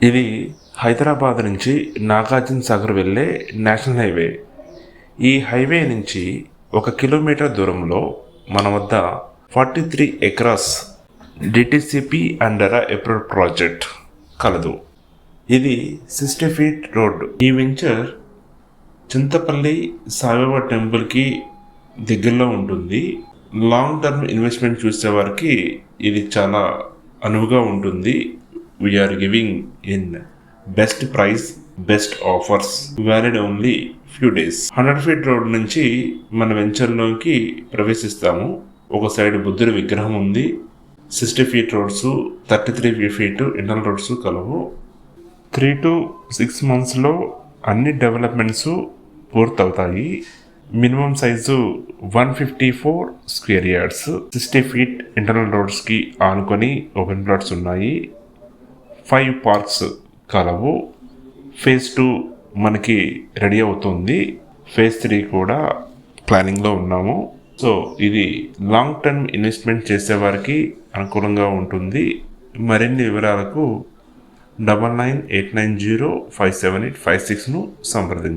ఇది హైదరాబాద్ నుంచి నాగార్జున సాగర్ వెళ్ళే నేషనల్ హైవే. ఈ హైవే నుంచి 1 కిలోమీటర్ దూరంలో మన వద్ద 43 acres DTCP under approved project కలదు. ఇది 60 ఫీట్ రోడ్. ఈ వెంచర్ చింతపల్లి సాయిబాబా టెంపుల్కి దగ్గరలో ఉంటుంది. లాంగ్ టర్మ్ ఇన్వెస్ట్మెంట్ చూసేవారికి ఇది చాలా అనువుగా ఉంటుంది. We're giving in best price, best offers, valid only few days. 100 feet road నుంచి మన వెంచర్లోకి ప్రవేశిస్తాము. ఒక సైడ్ బుద్ధుడి విగ్రహం ఉంది. 60 feet roads, 33 feet internal roads కలవు. 3 to 6 monthsలో అన్ని డెవలప్మెంట్స్ పూర్తవుతాయి. Minimum size 154 square yards. 60 feet internal రోడ్స్కి ఆనుకొని ఓపెన్ ప్లాట్స్ ఉన్నాయి. 5 పార్క్స్ కలవు. ఫేజ్ 2 మనకి రెడీ అవుతుంది. ఫేజ్ 3 కూడా ప్లానింగ్లో ఉన్నాము. సో ఇది లాంగ్ టర్మ్ ఇన్వెస్ట్మెంట్ చేసేవారికి అనుకూలంగా ఉంటుంది. మరిన్ని వివరాలకు 9989057856ను సంప్రదించండి.